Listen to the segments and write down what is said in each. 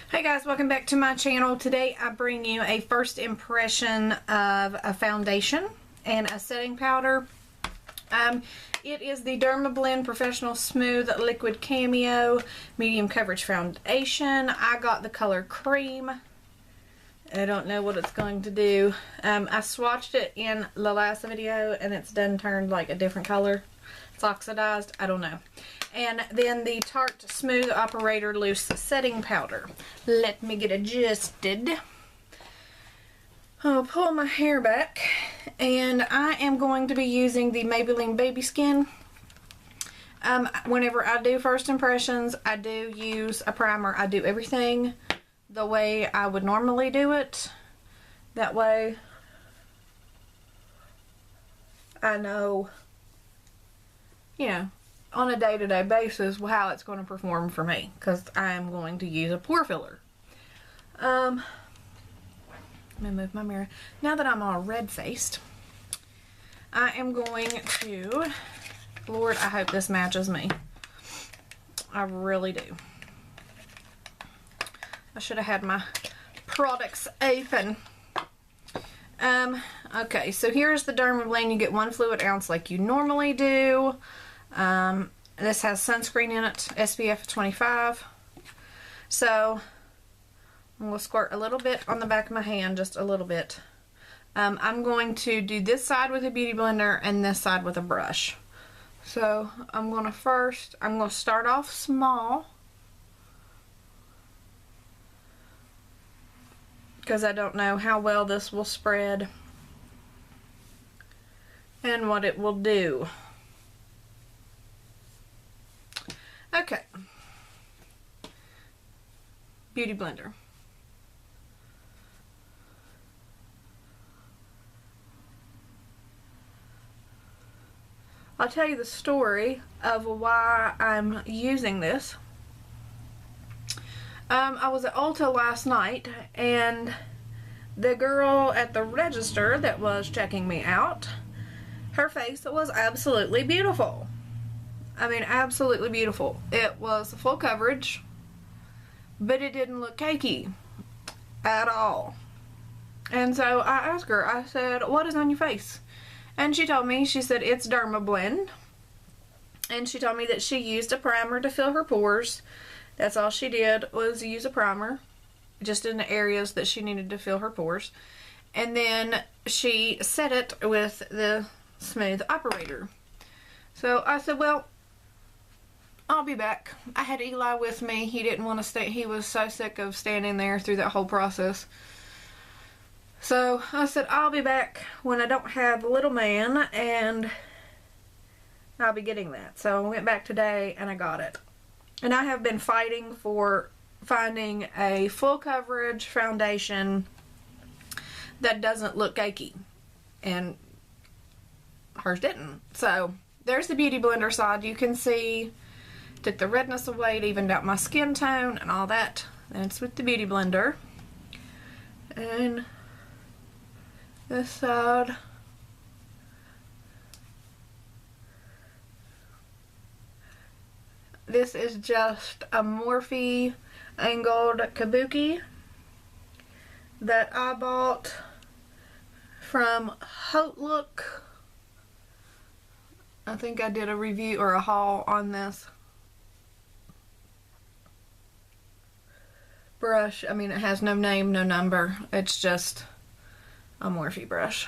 Hey guys, welcome back to my channel. Today I bring you a first impression of a foundation and a setting powder. It is the Dermablend Professional Smooth Liquid Cameo Medium Coverage Foundation. I got the color Cream. I don't know what it's going to do. I swatched it in the last video and it's done turned like a different color. It's oxidized. I don't know. And then the Tarte Smooth Operator Loose Setting Powder. Let me get adjusted. I'll pull my hair back. And I am going to be using the Maybelline Baby Skin. Whenever I do first impressions, I do use a primer. I do everything the way I would normally do it. That way I know, you know, on a day-to-day basis how it's going to perform for me, because I am going to use a pore filler. Let me move my mirror. Now that I'm all red-faced, I am going to, Lord, I hope this matches me. I really do. I should have had my products open. Okay, so here's the Dermablend. You get 1 fluid ounce like you normally do. This has sunscreen in it, SPF 25. So I'm going to squirt a little bit on the back of my hand, just a little bit. I'm going to do this side with a beauty blender and this side with a brush. So I'm going to start off small, because I don't know how well this will spread and what it will do. Okay, beauty blender. I'll tell you the story of why I'm using this. I was at Ulta last night, and the girl at the register that was checking me out, her face was absolutely beautiful. I mean, absolutely beautiful. It was full coverage, but it didn't look cakey at all. And so I asked her, I said, what is on your face? And she told me, she said, it's Dermablend. And she told me that she used a primer to fill her pores. That's all she did, was use a primer, just in the areas that she needed to fill her pores. And then she set it with the Smooth Operator. So I said, well, I'll be back. I had Eli with me. He didn't want to stay. He was so sick of standing there through that whole process. So I said, I'll be back when I don't have little man, and I'll be getting that. So I went back today and I got it. And I have been fighting for finding a full coverage foundation that doesn't look cakey. And hers didn't. So there's the beauty blender side. You can see, took the redness away, it evened out my skin tone and all that. And it's with the beauty blender. And this side, this is just a Morphe angled kabuki that I bought from Haute Look. I think I did a review or a haul on this brush. I mean, it has no name, no number. It's just a Morphe brush.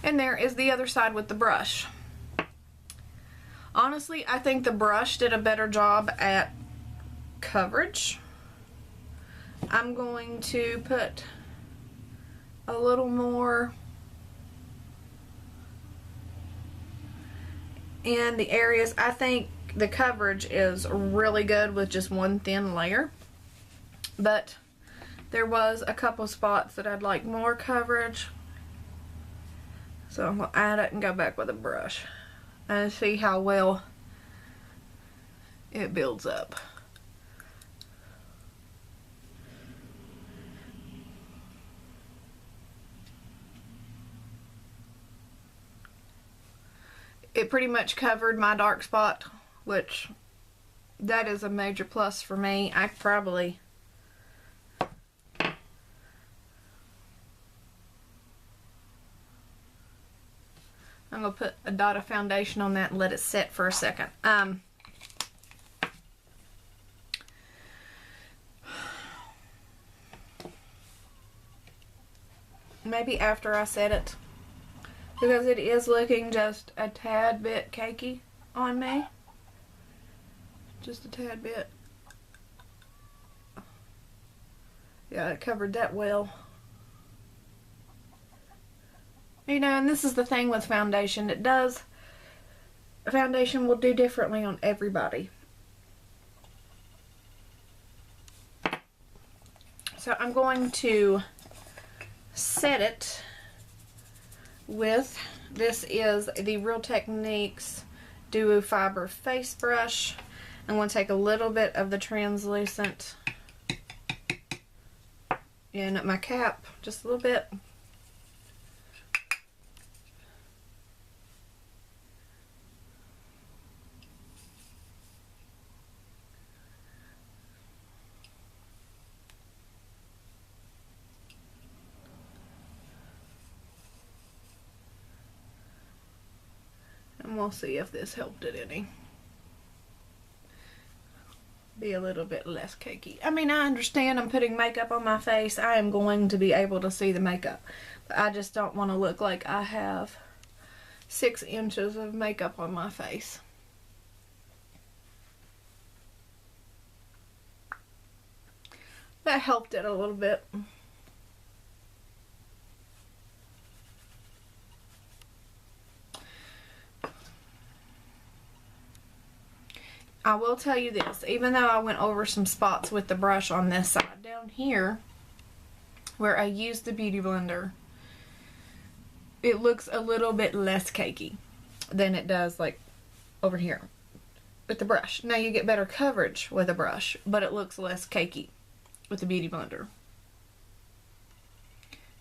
And there is the other side with the brush. Honestly, I think the brush did a better job at coverage. I'm going to put a little more in the areas. I think the coverage is really good with just one thin layer, but there was a couple spots that I'd like more coverage. So I'm going to add it and go back with a brush and see how well it builds up. it pretty much covered my dark spot, which that is a major plus for me. I probably... I'm going to put a dot of foundation on that and let it set for a second. Maybe after I set it, because it is looking just a tad bit cakey on me. Just a tad bit. Yeah, it covered that well. You know, and this is the thing with foundation. Foundation will do differently on everybody. So I'm going to set it with, this is the Real Techniques Duo Fiber Face Brush. I'm going to take a little bit of the translucent in my cap, just a little bit. And we'll see if this helped it any. Be a little bit less cakey. I mean, I understand I'm putting makeup on my face. I am going to be able to see the makeup. But I just don't want to look like I have 6 inches of makeup on my face. That helped it a little bit. I will tell you this, even though I went over some spots with the brush on this side, down here where I used the Beauty Blender, it looks a little bit less cakey than it does like over here with the brush. Now you get better coverage with a brush, but it looks less cakey with the Beauty Blender.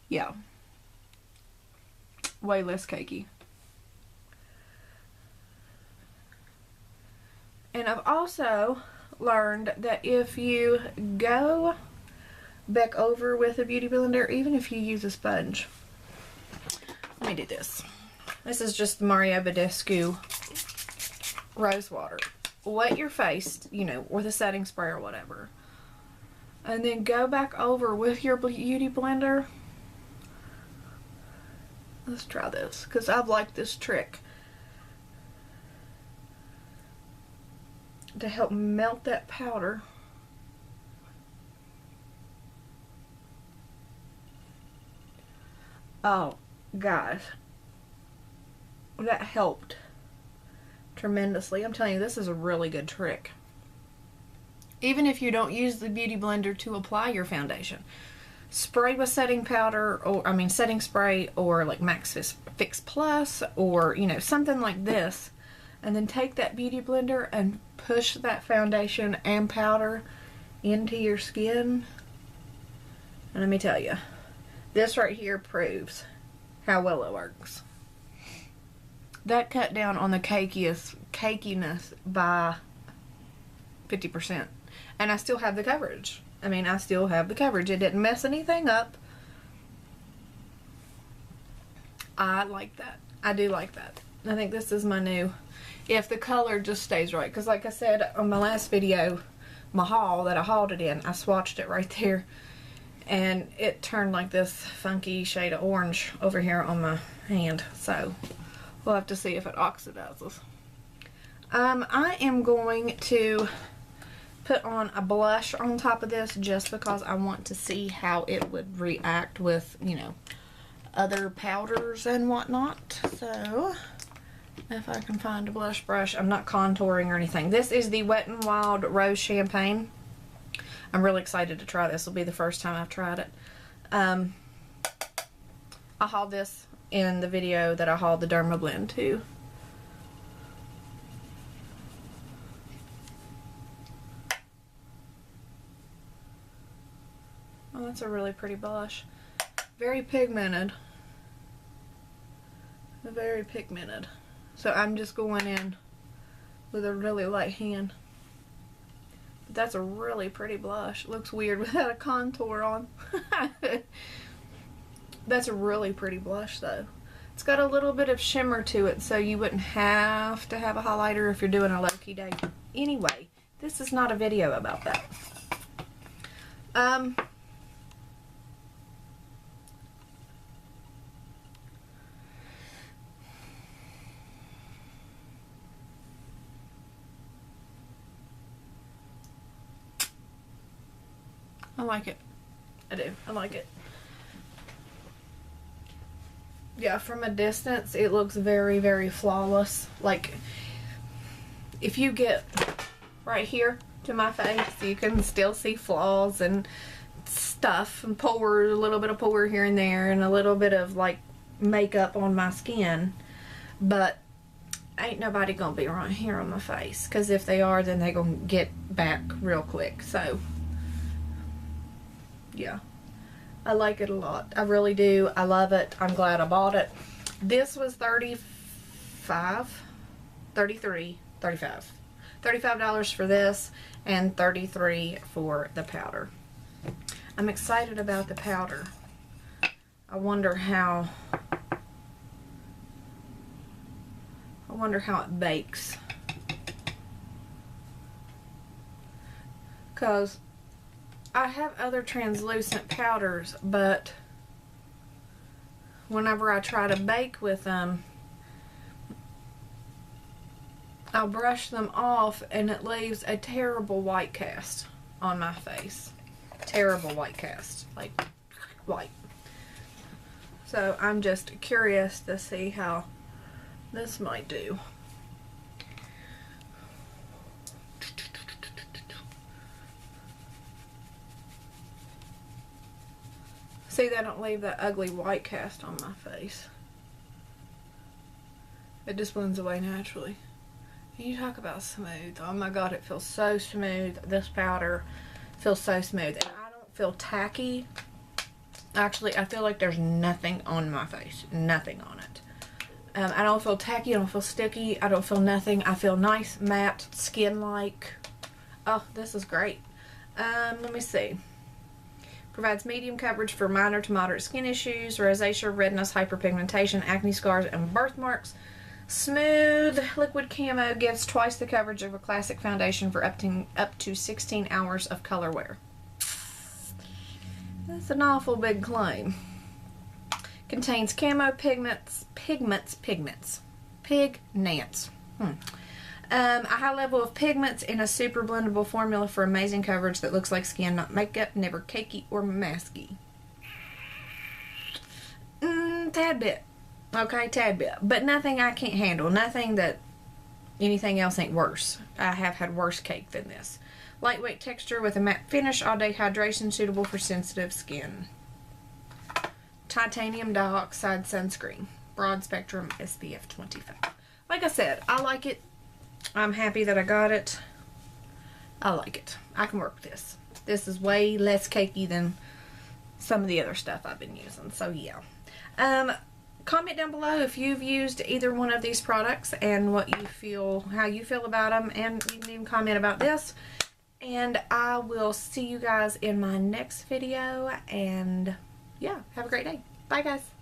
Yeah. Way less cakey. And I've also learned that if you go back over with a Beauty Blender, even if you use a sponge. Let me do this. This is just Mario Badescu Rose Water. Wet your face, you know, with a setting spray or whatever. And then go back over with your Beauty Blender. Let's try this, because I've liked this trick. To help melt that powder. Oh, guys. That helped tremendously. I'm telling you, this is a really good trick. Even if you don't use the Beauty Blender to apply your foundation. Spray with setting powder, or, I mean, setting spray, or like Max Fix Plus, or, you know, something like this. And then take that Beauty Blender and push that foundation and powder into your skin. And let me tell you, this right here proves how well it works. That cut down on the cakiness by 50%. And I still have the coverage. I mean, I still have the coverage. It didn't mess anything up. I like that. I do like that. I think this is my new... If the color just stays right, because like I said on my last video, my haul that I hauled it in, I swatched it right there, and it turned like this funky shade of orange over here on my hand, so we'll have to see if it oxidizes. I am going to put on a blush on top of this just because I want to see how it would react with, you know, other powders and whatnot. So if I can find a blush brush. I'm not contouring or anything. This is the Wet n Wild Rose Champagne. I'm really excited to try this. This will be the first time I've tried it. I hauled this in the video that I hauled the Dermablend too. Oh, that's a really pretty blush. Very pigmented. Very pigmented. So I'm just going in with a really light hand. But that's a really pretty blush. It looks weird without a contour on. That's a really pretty blush though. It's got a little bit of shimmer to it, so you wouldn't have to have a highlighter if you're doing a low-key day. Anyway, this is not a video about that. I like it. I do. I like it. Yeah, from a distance, it looks very, very flawless. Like, if you get right here to my face, you can still see flaws and stuff and pores, a little bit of pore here and there, and a little bit of, like, makeup on my skin. But ain't nobody gonna be right here on my face, because if they are, then they gonna get back real quick. So, yeah. I like it a lot. I really do. I love it. I'm glad I bought it. This was $35 for this and $33 for the powder. I'm excited about the powder. I wonder how it bakes. 'Cause I have other translucent powders, but whenever I try to bake with them, I'll brush them off and it leaves a terrible white cast on my face. Terrible white cast, like white. So I'm just curious to see how this might do. See, they don't leave that ugly white cast on my face. It just blends away naturally. And you talk about smooth. Oh my god, it feels so smooth. This powder feels so smooth. And I don't feel tacky. Actually, I feel like there's nothing on my face. Nothing on it. I don't feel tacky. I don't feel sticky. I don't feel nothing. I feel nice, matte, skin-like. Oh, this is great. Let me see. Provides medium coverage for minor to moderate skin issues, rosacea, redness, hyperpigmentation, acne scars, and birthmarks. Smooth liquid camo gives twice the coverage of a classic foundation for up to 16 hours of color wear. That's an awful big claim. Contains camo pigments. A high level of pigments in a super blendable formula for amazing coverage that looks like skin, not makeup, never cakey or masky. Tad bit. Okay, tad bit. But nothing I can't handle. Nothing that anything else ain't worse. I have had worse cake than this. Lightweight texture with a matte finish, all-day hydration, suitable for sensitive skin. Titanium dioxide sunscreen. Broad spectrum SPF 25. Like I said, I like it. I'm happy that I got it. I like it. I can work with this. This is way less cakey than some of the other stuff I've been using. So yeah. Comment down below if you've used either one of these products and what you feel, how you feel about them, and you can even comment about this. And I will see you guys in my next video. And yeah, have a great day. Bye guys.